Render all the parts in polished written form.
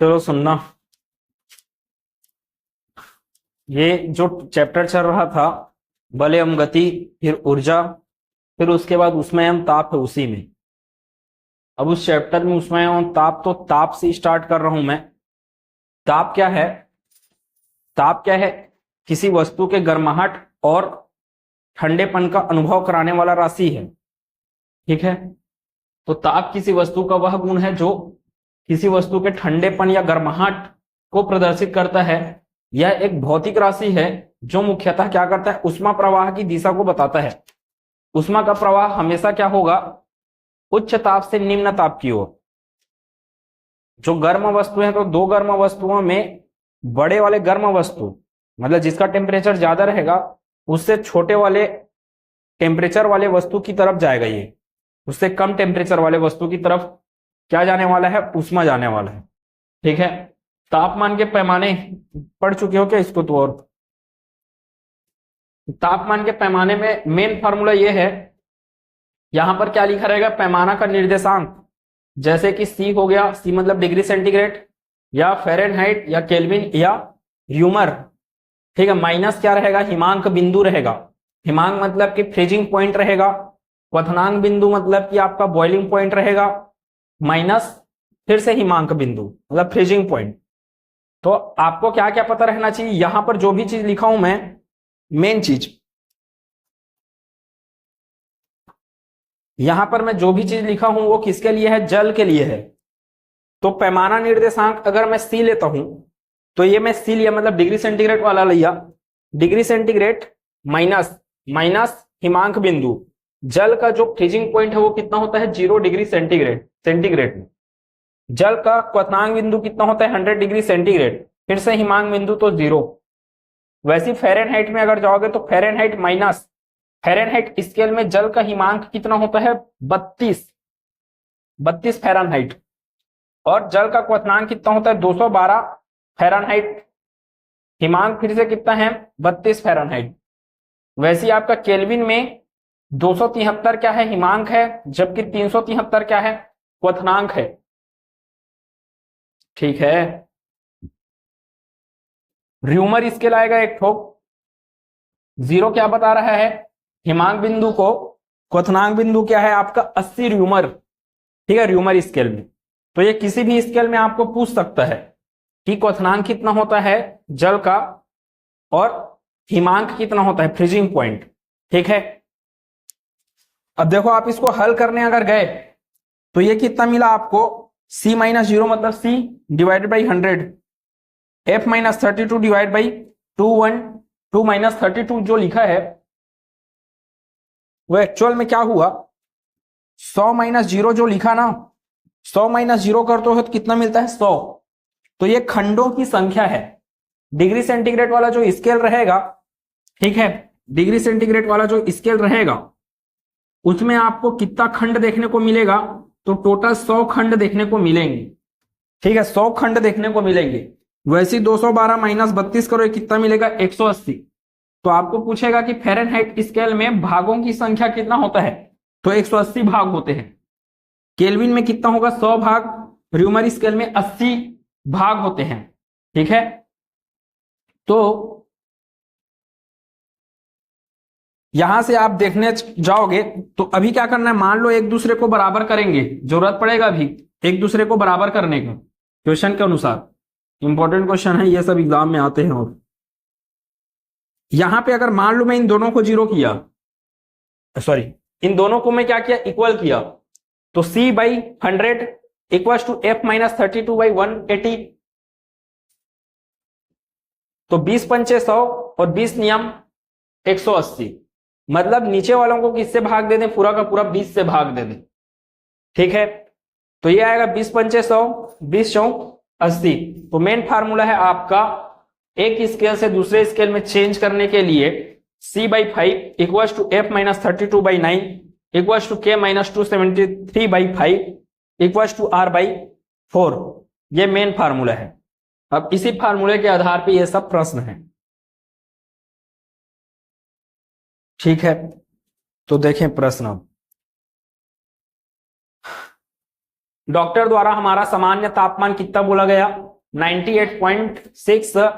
चलो सुनना, ये जो चैप्टर चल रहा था बल एवं गति, फिर ऊर्जा, फिर उसके बाद उसमें हम ताप है उसी में। अब उस चैप्टर में उसमें हम ताप, तो ताप से स्टार्ट कर रहा हूं मैं। ताप क्या है? ताप क्या है? किसी वस्तु के गर्माहट और ठंडेपन का अनुभव कराने वाला राशि है। ठीक है, तो ताप किसी वस्तु का वह गुण है जो किसी वस्तु के ठंडेपन या गर्माहट को प्रदर्शित करता है। यह एक भौतिक राशि है जो मुख्यतः क्या करता है, ऊष्मा प्रवाह की दिशा को बताता है। ऊष्मा का प्रवाह हमेशा क्या होगा, उच्च ताप से निम्न ताप की ओर। जो गर्म वस्तु है, तो दो गर्म वस्तुओं में बड़े वाले गर्म वस्तु, मतलब जिसका टेम्परेचर ज्यादा रहेगा, उससे छोटे वाले टेम्परेचर वाले वस्तु की तरफ जाएगा। ये उससे कम टेम्परेचर वाले वस्तु की तरफ क्या जाने वाला है, ऊष्मा जाने वाला है। ठीक है, तापमान के पैमाने पढ़ चुके हो क्या इसको? तो और तापमान के पैमाने में मेन फार्मूला ये है, यहां पर क्या लिखा रहेगा, पैमाना का निर्देशांक, जैसे कि सी हो गया, सी मतलब डिग्री सेंटीग्रेड या फ़ारेनहाइट या केल्विन या र्यूमर। ठीक है, माइनस क्या रहेगा, हिमांक बिंदु रहेगा। हिमांक मतलब कि फ्रीजिंग पॉइंट रहेगा। क्वथनांक बिंदु मतलब कि आपका बॉइलिंग पॉइंट रहेगा, माइनस फिर से हिमांक बिंदु मतलब फ्रीजिंग पॉइंट। तो आपको क्या क्या पता रहना चाहिए, यहां पर जो भी चीज लिखा हूं मैं, मेन चीज यहां पर मैं जो भी चीज लिखा हूं वो किसके लिए है, जल के लिए है। तो पैमाना निर्देशांक अगर मैं सी लेता हूं, तो ये मैं सी लिया मतलब डिग्री सेंटीग्रेड वाला लिया। डिग्री सेंटीग्रेड माइनस माइनस हिमांक बिंदु, जल का जो फ्रीजिंग पॉइंट है वो कितना होता है, 0 डिग्री सेंटीग्रेड। सेंटीग्रेड में जल का क्वथनांक बिंदु कितना होता है, 100 डिग्री सेंटीग्रेड। फिर से हिमांक बिंदु तो 0। वैसे फ़ारेनहाइट में अगर जाओगे तो फ़ारेनहाइट माइनस, फ़ारेनहाइट स्केल में जल का हिमांक कितना होता है, 32 फ़ारेनहाइट। और जल का क्वथनांक कितना होता है, 212 फ़ारेनहाइट। हिमांक फिर से कितना है, 32 फ़ारेनहाइट। वैसे आपका केल्विन में 273 क्या है, हिमांक है, जबकि 373 क्या है, क्वथनांक है। ठीक है, र्यूमर स्केल आएगा एक ठोक, 0 क्या बता रहा है, हिमांक बिंदु को, क्वथनांक बिंदु क्या है आपका 80 र्यूमर। ठीक है, र्यूमर स्केल में। तो ये किसी भी स्केल में आपको पूछ सकता है कि क्वथनांक कितना होता है जल का और हिमांक कितना होता है, फ्रीजिंग पॉइंट। ठीक है, अब देखो आप इसको हल करने अगर गए तो ये कितना मिला आपको, C माइनस 0 मतलब C divided by 100, F minus 32 divide by 212 minus 32 जो लिखा है वो एक्चुअल में क्या हुआ, 100 माइनस 0 जो लिखा ना, 100 माइनस 0 करते हो तो कितना मिलता है, 100। तो ये खंडों की संख्या है। डिग्री सेंटीग्रेड वाला जो स्केल रहेगा, ठीक है, डिग्री सेंटीग्रेड वाला जो स्केल रहेगा उसमें आपको कितना खंड देखने को मिलेगा, तो टोटल 100 खंड देखने को मिलेंगे। ठीक है, 100 खंड देखने को मिलेंगे। वैसे 212 माइनस 32 करो, कितना मिलेगा, 180। तो आपको पूछेगा कि फ़ारेनहाइट स्केल में भागों की संख्या कितना होता है, तो 180 भाग होते हैं। केल्विन में कितना होगा, 100 भाग। र्यूमर स्केल में 80 भाग होते हैं। ठीक है, तो यहां से आप देखने जाओगे तो अभी क्या करना है, मान लो एक दूसरे को बराबर करेंगे, जरूरत पड़ेगा अभी एक दूसरे को बराबर करने का, क्वेश्चन के अनुसार। इंपॉर्टेंट क्वेश्चन है ये सब, एग्जाम में आते हैं। और यहां पे अगर मान लो मैं इन दोनों को 0 किया, सॉरी इन दोनों को मैं क्या किया, इक्वल किया, तो C by 100 equal to F minus 32 by 180। तो 20 पंचे 100 और 20 नियम 180, मतलब नीचे वालों को किससे भाग दे दें, पूरा का पूरा 20 से भाग दे दें। ठीक है, तो ये आएगा 20 पंचे 100, 20 चौक 80। तो मेन फार्मूला है आपका, एक स्केल से दूसरे स्केल में चेंज करने के लिए, C by 5 equal to F minus 32 by 9 equal to K minus 273 by 5 equal to R by 4। ये मेन फार्मूला है। अब इसी फार्मूले के आधार पे ये सब प्रश्न है। ठीक है, तो देखें प्रश्न। अब डॉक्टर द्वारा हमारा सामान्य तापमान कितना बोला गया, 98.6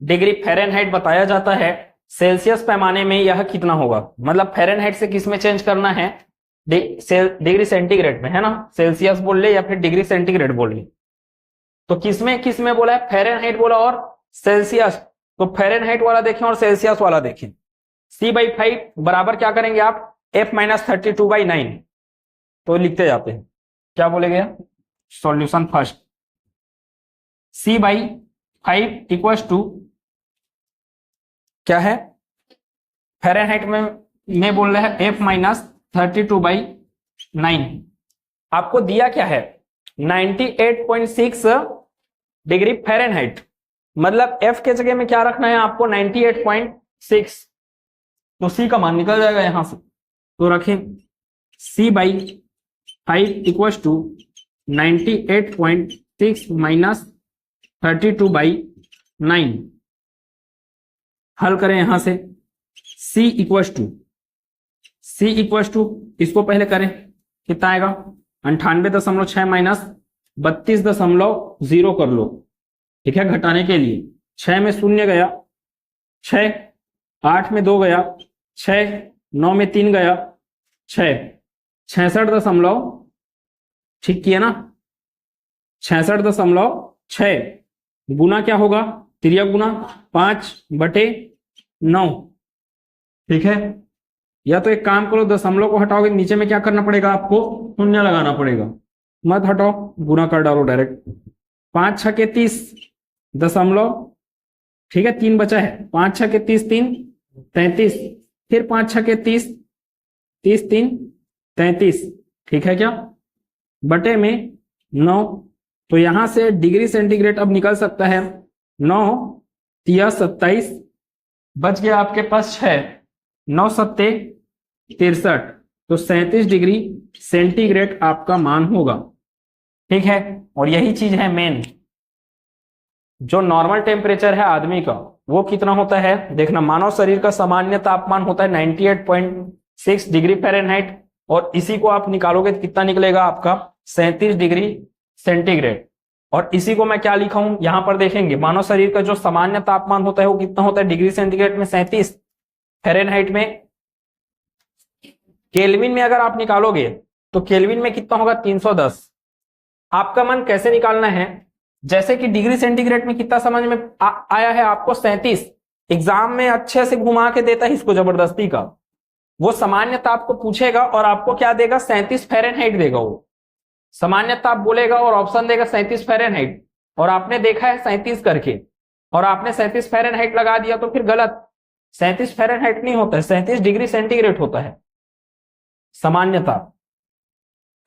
डिग्री फ़ारेनहाइट बताया जाता है। सेल्सियस पैमाने में यह कितना होगा, मतलब फ़ारेनहाइट से किस में चेंज करना है, डिग्री सेंटीग्रेड में, है ना। सेल्सियस बोल ले या फिर डिग्री सेंटीग्रेड बोल ले, तो किसमें बोला है, फ़ारेनहाइट बोला और सेल्सियस। तो फ़ारेनहाइट वाला देखें और सेल्सियस वाला देखें। C/5 बराबर क्या करेंगे आप, F-32/9। तो लिखते जाते हैं, क्या बोलेंगे, solution first, C/5 equals to क्या है, फ़ारेनहाइट में बोल रहे हैं F-32/9। आपको दिया क्या है, 98.6 डिग्री फ़ारेनहाइट, मतलब F के जगह में क्या रखना है आपको, 98.6। तो C का मान निकल जाएगा यहां से, तो रखें C/5 इक्वल्स टू 98.6 माइनस 32/9। हल करें यहां से, C इक्वल्स टू इसको पहले करें, कितना आएगा, 98.6 माइनस 32.0 कर लो, ठीक है, घटाने के लिए। 6 में 0 गया, 6, 8 में 2 गया, 6, 9 में 3 गया, 6, 66 ठीक किया ना, 66.6 गुना क्या होगा, तिर्यक गुना 5/9, ठीक है। या तो एक काम करो, दशमलव को हटाओगे, नीचे में क्या करना पड़ेगा आपको, 0 लगाना पड़ेगा, मत हटाओ, गुना कर डालो डायरेक्ट। 5 6 के 30 दशमलव, ठीक है, 3 बचा है, 5 6 के 30, 3 33, फिर 5 6 के 30, 30 3 33, ठीक है क्या, बटे में 9। तो यहां से डिग्री सेंटीग्रेड अब निकल सकता है, 9 तिया 27, बच गया आपके पास 6, 9 सत्ते 63, तो 37 डिग्री सेंटीग्रेड आपका मान होगा, ठीक है। और यही चीज है मेन, जो नॉर्मल टेम्परेचर है आदमी का वो कितना होता है, देखना, मानव शरीर का सामान्य तापमान होता है 98.6 डिग्री फ़ारेनहाइट, और इसी को आप निकालोगे तो कितना निकलेगा आपका, 37 डिग्री सेंटीग्रेड। और इसी को मैं क्या लिखा हूं यहां पर देखेंगे, मानव शरीर का जो सामान्य तापमान होता है वो कितना होता है डिग्री सेंटीग्रेड में 37, फ़ारेनहाइट में, केल्विन में अगर आप निकालोगे तो केल्विन में कितना होगा, 310। आपका मन कैसे निकालना है, जैसे कि डिग्री सेंटीग्रेड में कितना समझ में आया है आपको, 37, एग्जाम में अच्छे से घुमा के देता है इसको जबरदस्ती का, वो सामान्य ताप को पूछेगा और आपको क्या देगा, 37 फ़ारेनहाइट देगा, वो सामान्य ताप बोलेगा और ऑप्शन देगा 37 फ़ारेनहाइट, और आपने देखा है 37 करके, और आपने 37 फ़ारेनहाइट लगा दिया, तो फिर गलत, 37 फ़ारेनहाइट नहीं होता है, 37 डिग्री सेंटीग्रेड होता है सामान्य ताप।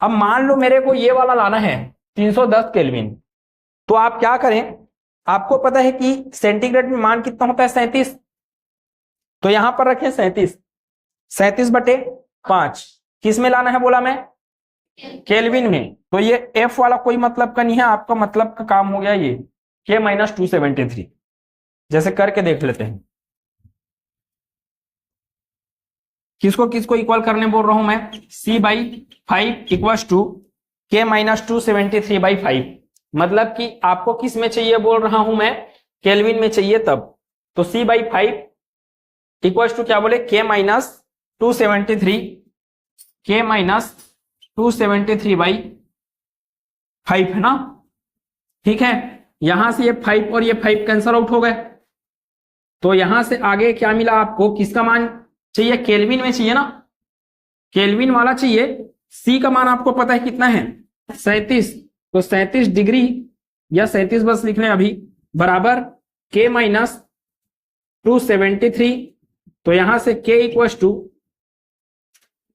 अब मान लो मेरे को ये वाला लाना है 310 केल्विन, तो आप क्या करें, आपको पता है कि सेंटीग्रेड में मान कितना होता है, 37, तो यहां पर रखें 37, 37/5, किस में लाना है बोला मैं, केल्विन में। तो ये F वाला कोई मतलब का नहीं है, आपका मतलब का काम हो गया ये K-273। जैसे करके देख लेते हैं, किसको इक्वल करने बोल रहा हूं मैं, C/5 इक्वल्स टू K-273/5, मतलब कि आपको किस में चाहिए बोल रहा हूं मैं, केल्विन में चाहिए तब। तो C/5 इक्वल्स टू क्या बोले, K-273/5 है ना, ठीक है। यहां से ये 5 और ये 5 कैंसल आउट हो गए, तो यहां से आगे क्या मिला आपको, किसका मान चाहिए, केल्विन में चाहिए ना, केल्विन वाला चाहिए। C का मान आपको पता है कितना है, 37, तो 37 डिग्री या 37 बस लिख लें अभी, बराबर K-273, तो यहां से K इक्वल्स टू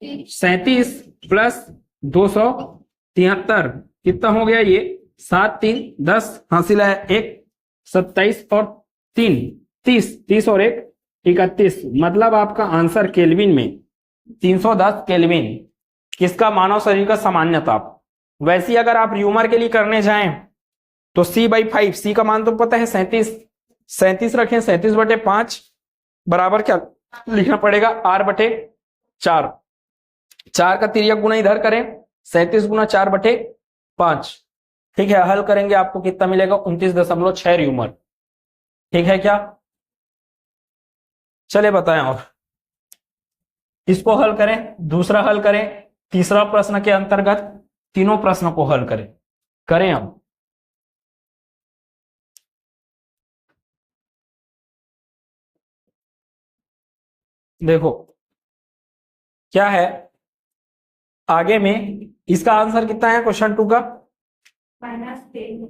37 प्लस 273, कितना हो गया ये, 7 3 10 हासिल है 1, 27 और 3 30 और 1 31, मतलब आपका आंसर केल्विन में 310 केल्विन, किसका, मानव शरीर का सामान्य ताप। वैसे अगर आप र्यूमर के लिए करने जाएं तो C/5, C का मान तो पता है 37, 37 रखें, 37/5 बराबर क्या लिखना पड़ेगा, R/4, 4 का तिर्यक गुना इधर करें, 37 गुना 4/5, ठीक है, हल करेंगे आपको कितना मिलेगा, 29.6 र्यूमर। ठीक है क्या, चले बताएं। और इसको हल करें, दूसरा हल करें, तीसरा प्रश्न के अंतर्गत तीनों प्रश्नों को हल करें। करें हम, देखो क्या है आगे में, इसका आंसर कितना है क्वेश्चन 2 का, -10।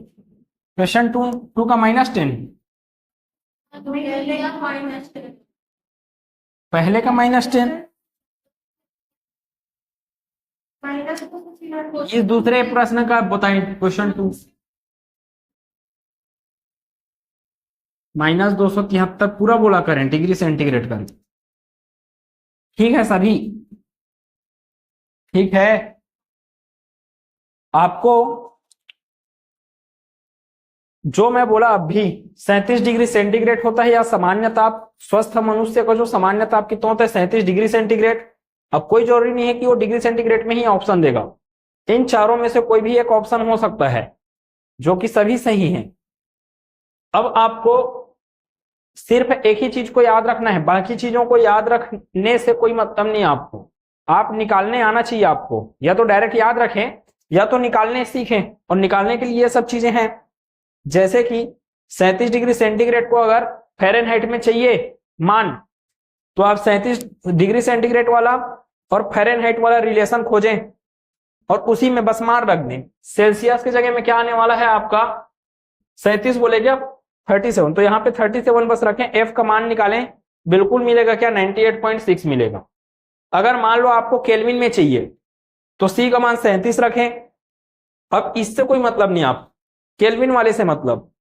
क्वेश्चन टू का -10, पहले का -10, इस दूसरे प्रश्न का बताएं क्वेश्चन 2, -273 पूरा बोला करें डिग्री सेंटीग्रेड कर। ठीक है सभी, ठीक है। आपको जो मैं बोला अभी 37 डिग्री सेंटीग्रेड होता है, या सामान्य ताप, स्वस्थ मनुष्य का जो सामान्य ताप कितना होता है 37 डिग्री सेंटीग्रेड। अब कोई जरूरी नहीं है कि वो डिग्री सेंटीग्रेड में ही ऑप्शन देगा, इन चारों में से कोई भी एक ऑप्शन हो सकता है जो कि सभी सही है। अब आपको सिर्फ एक ही चीज को याद रखना है, बाकी चीजों को याद रखने से कोई मतलब नहीं आपको, आप निकालने आना चाहिए आपको, या तो डायरेक्ट याद रखें या तो निकालने सीखें। और निकालने के लिए ये सब चीजें हैं, जैसे कि 37 डिग्री सेंटीग्रेड को अगर फ़ारेनहाइट में चाहिए मान, तो आप 37 डिग्री सेंटीग्रेड वाला और फ़ारेनहाइट वाला रिलेशन खोजें और उसी में बस मान रख दें। सेल्सियस की जगह में क्या आने वाला है आपका, 37 बोलेगे आप 37, तो यहाँ पे 37 बस रखें, एफ का मान निकालें, बिल्कुल मिलेगा क्या, 98.6 मिलेगा। अगर मान लो आपको केल्विन में चाहिए तो सी का मान 37 रखें। अब इससे कोई मतलब नहीं, आप केल्विन वाले से मतलब,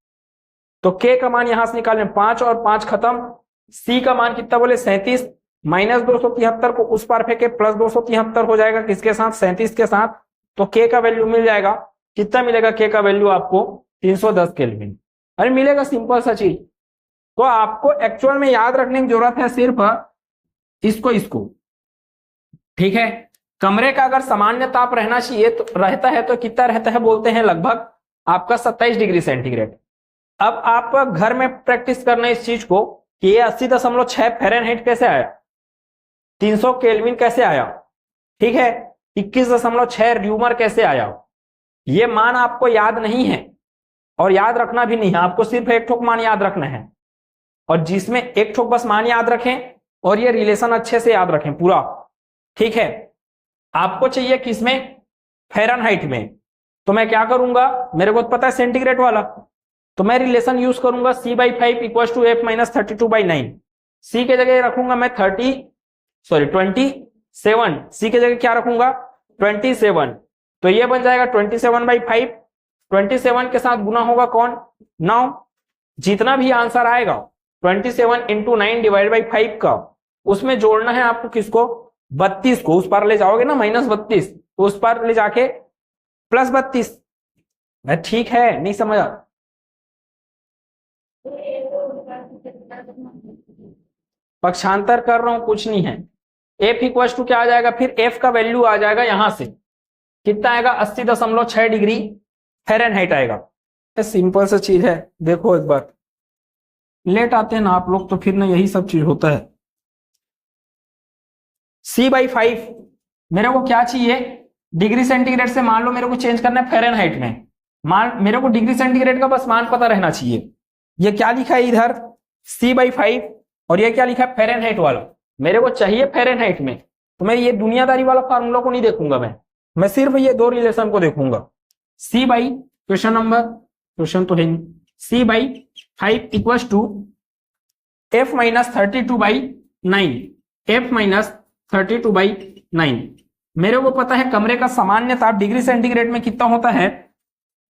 तो के का मान यहां से निकालें, 5 और 5 खत्म, सी का मान कितना बोले 37, -273 को उस पार फेंके, +273 हो जाएगा किसके साथ, 37 के साथ, तो के का वैल्यू मिल जाएगा, कितना मिलेगा के का वैल्यू आपको 310 केल्विन। अरे मिलेगा, सिंपल सा चीज। तो आपको एक्चुअल में याद रखने की जरूरत है सिर्फ इसको, ठीक है। कमरे का अगर सामान्य ताप रहना चाहिए तो रहता है, तो कितना रहता है बोलते हैं, लगभग आपका 27 डिग्री सेंटीग्रेड। अब आप घर में प्रैक्टिस करना इस चीज को कि ये 80.6 फ़ारेनहाइट कैसे आया, 300 केल्विन कैसे आया, ठीक है, 21.6 र्यूमर कैसे आया। ये मान आपको याद नहीं है और याद रखना भी नहीं है, आपको सिर्फ एक ठोक मान याद रखना है, और जिसमें एक ठोक बस मान याद रखें और ये रिलेशन अच्छे से याद रखें पूरा, ठीक है। आपको चाहिए किसमें, फ़ारेनहाइट में, तो मैं क्या करूंगा, मेरे को पता है सेंटीग्रेड वाला, तो मैं रिलेशन यूज करूंगा C/5 = F - 32/9। सी के जगह रखूंगा मैं 27, सी के जगह क्या रखूंगा 27, तो ये बन जाएगा 27/5, 27 के साथ गुना होगा कौन 9, जितना भी आंसर आएगा 27 × 9 / 5 का, उसमें जोड़ना है आपको किसको, 32 को, उस पार ले जाओगे ना -32, तो उस पार ले जाके +32। ठीक है, नहीं समझा, पक्षांतर कर रहा हूं, कुछ नहीं है। एफ इक्वल टू क्या आ जाएगा, फिर एफ का वैल्यू आ जाएगा यहां से, कितना आएगा 80.6 डिग्री फ़ारेनहाइट आएगा। सिंपल सा चीज है, देखो एक बार, लेट आते हैं ना आप लोग तो फिर ना यही सब चीज होता है। C/5 मेरे को क्या चाहिए, डिग्री सेंटीग्रेड से मान लो मेरे को चेंज करना है फ़ारेनहाइट में, मान मेरे को डिग्री सेंटीग्रेड का बस मान पता रहना चाहिए। ये क्या लिखा है इधर C/5 और ये क्या लिखा है फ़ारेनहाइट वाला, मेरे को चाहिए फ़ारेनहाइट में, तो मैं ये दुनियादारी वाला फार्मूला को नहीं देखूंगा, मैं सिर्फ ये दो रिलेशन को देखूंगा। क्वेश्चन तो है C/5 = F - 32/9, F - 32/9। मेरे को पता है कमरे का सामान्य ताप डिग्री सेंटीग्रेड में कितना होता है,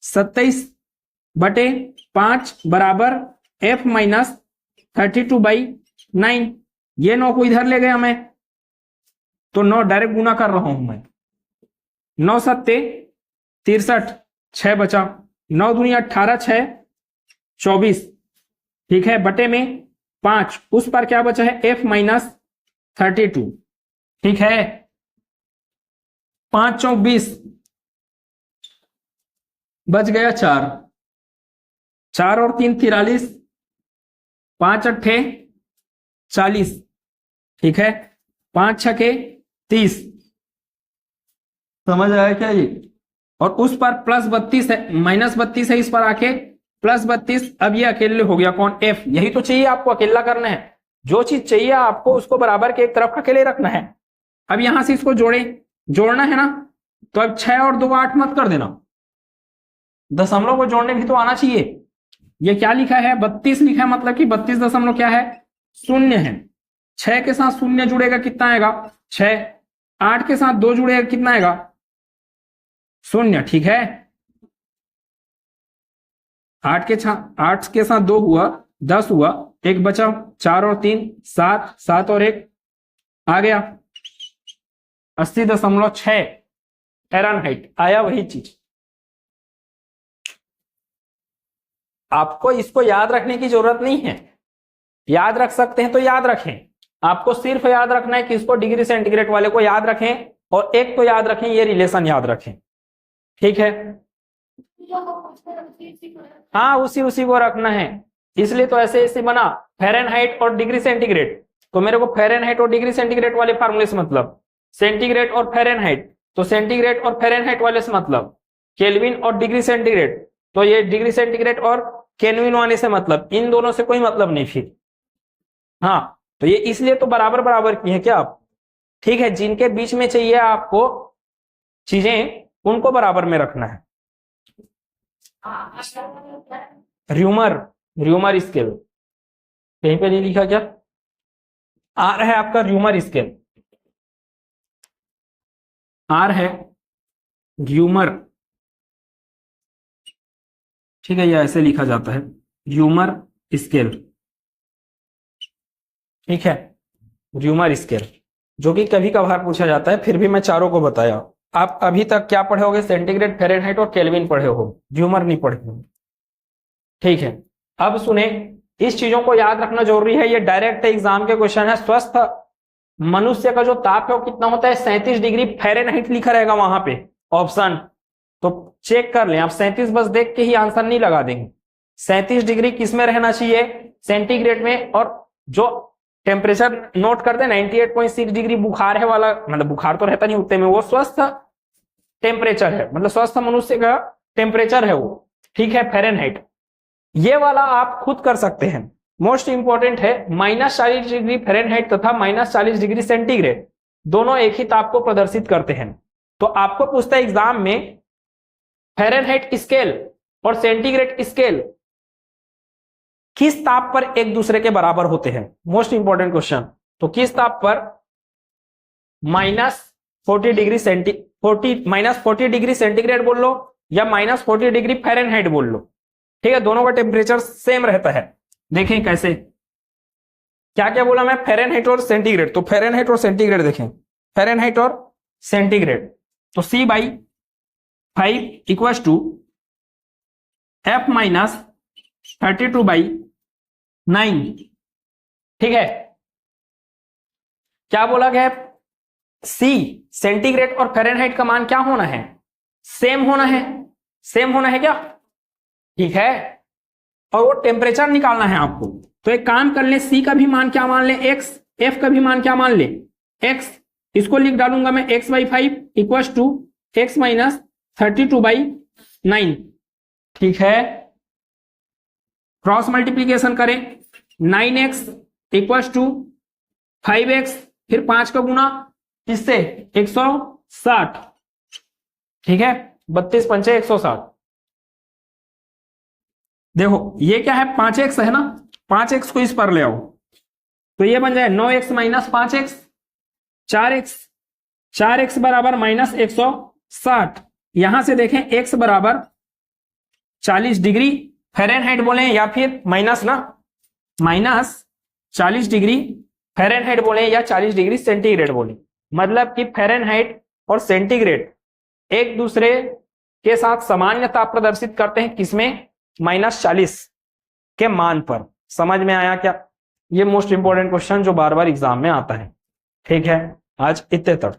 27/5 बराबर F - 32/9। ये 9 को इधर ले गया मैं, तो 9 डायरेक्ट गुना कर रहा हूं मैं, 9 × 7 = 63, 6 बचा, 9 दूनी 18, 6 24, ठीक है, बटे में 5, उस पर क्या बचा है F - 32, ठीक है, 5 × 4 = 20, बच गया 4, 4 और 3 43, 5 अट्ठे 40, ठीक है, 5 छके 30, समझ आया क्या ये? और उस पर प्लस 32 है, माइनस 32 है, इस पर आके प्लस 32। अब ये अकेले हो गया कौन? एफ। यही तो चाहिए आपको, अकेला करना है। जो चीज चाहिए आपको उसको बराबर के एक तरफ अकेले रखना है। अब यहां से इसको जोड़ना है ना, तो अब 6 और 2 8 मत कर देना, दशमलव को जोड़ने भी तो आना चाहिए। ये क्या लिखा है? 32 लिखा है, मतलब कि 32 दशमलव क्या है? शून्य है। 6 के साथ शून्य जुड़ेगा, कितना आएगा? 6। 8 के साथ 2 जुड़ेगा, कितना आएगा? शून्य, ठीक है। 8 के साथ 2 हुआ 10 हुआ, 1 बचा, 4 और 3 7, 7 और 1 आ गया 80.6 फ़ारेनहाइट आया, वही चीज। आपको इसको याद रखने की जरूरत नहीं है, याद रख सकते हैं तो याद रखें। आपको सिर्फ याद रखना है कि इसको डिग्री सेंटीग्रेड वाले को याद रखें, और एक तो याद रखें, ये रिलेशन याद रखें, ठीक है। हाँ, उसी को रखना है, इसलिए तो ऐसे बना फ़ारेनहाइट और डिग्री सेंटीग्रेड। तो मेरे को फ़ारेनहाइट और डिग्री सेंटीग्रेड वाले फार्मूले से मतलब सेंटीग्रेड और फ़ारेनहाइट, तो सेंटीग्रेड और फ़ारेनहाइट वाले से मतलब केल्विन और डिग्री सेंटीग्रेड, तो ये डिग्री सेंटीग्रेड और केल्विन वाले से मतलब, इन दोनों से कोई मतलब नहीं फिर। हाँ, तो ये इसलिए तो बराबर बराबर की है क्या आप, ठीक है। जिनके बीच में चाहिए आपको चीजें, उनको बराबर में रखना है। र्यूमर स्केल कहीं पे नहीं लिखा क्या? आर है आपका र्यूमर स्केल, आर है र्यूमर, ठीक है, ये ऐसे लिखा जाता है र्यूमर स्केल, ठीक है, र्यूमर स्केल, जो कि कभी कभार पूछा जाता है। फिर भी मैं चारों को बताया। आप अभी तक क्या पढ़े होगे? सेंटीग्रेड, फ़ारेनहाइट और केल्विन पढ़े हो, र्यूमर नहीं पढ़े हो, ठीक है। अब सुने, इस चीजों को याद रखना जरूरी है, ये डायरेक्ट एग्जाम के क्वेश्चन है। स्वस्थ मनुष्य का जो ताप है वो कितना होता है? 37 डिग्री फ़ारेनहाइट लिखा रहेगा वहां पे ऑप्शन, तो चेक कर लें आप। 37 बस देख के ही आंसर नहीं लगा देंगे। 37 डिग्री किस में रहना चाहिए? सेंटीग्रेड में। और जो टेम्परेचर नोट कर दे 98.6 डिग्री बुखार है वाला, मतलब बुखार तो रहता नहीं उतने में, वो स्वस्थ टेम्परेचर है, मतलब स्वस्थ मनुष्य का टेम्परेचर है वो, ठीक है, फ़ारेनहाइट। ये वाला आप खुद कर सकते हैं। मोस्ट इंपॉर्टेंट है, -40 डिग्री फ़ारेनहाइट तथा -40 डिग्री सेंटीग्रेड दोनों एक ही ताप को प्रदर्शित करते हैं। तो आपको पूछता है एग्जाम में, फ़ारेनहाइट स्केल और सेंटीग्रेड स्केल किस ताप पर एक दूसरे के बराबर होते हैं? Most important question. तो किस ताप पर? -40 डिग्री सेंटीग्रेड बोल लो या -40 डिग्री फ़ारेनहाइट बोल लो, ठीक है, दोनों का टेम्परेचर सेम रहता है। देखें कैसे, क्या क्या बोला मैं? फ़ारेनहाइट और सेंटीग्रेड, तो फ़ारेनहाइट और सेंटीग्रेड देखें, फ़ारेनहाइट और सेंटीग्रेड, तो C/5 इक्वल टू F-32/9, ठीक है। क्या बोला गया? सी सेंटीग्रेड और फ़ारेनहाइट का मान क्या होना है? सेम होना है, सेम होना है क्या? ठीक है, और वो टेम्परेचर निकालना है आपको। तो एक काम कर ले, सी का भी मान क्या मान ले? x, f का भी मान क्या मान ले? x। इसको लिख डालूंगा मैं x/5 इक्वल टू x - 32/9, ठीक है। क्रॉस मल्टीप्लीकेशन करें, 9x इक्वल टू 5x, फिर 5 का गुना इससे 160, ठीक है, 32 पंचे 160। देखो ये क्या है? 5x है ना, 5x को इस पर ले आओ, तो ये बन जाए 9x - 5x, 4x बराबर -160। यहां से देखें x बराबर 40 डिग्री फ़ारेनहाइट बोले या फिर -40 डिग्री फ़ारेनहाइट बोले या 40 डिग्री सेंटीग्रेड बोले, मतलब कि फ़ारेनहाइट और सेंटीग्रेड एक दूसरे के साथ सामान्य ताप प्रदर्शित करते हैं, किसमें? -40 के मान पर। समझ में आया क्या? ये मोस्ट इंपॉर्टेंट क्वेश्चन जो बार बार एग्जाम में आता है, ठीक है। आज इतने तक।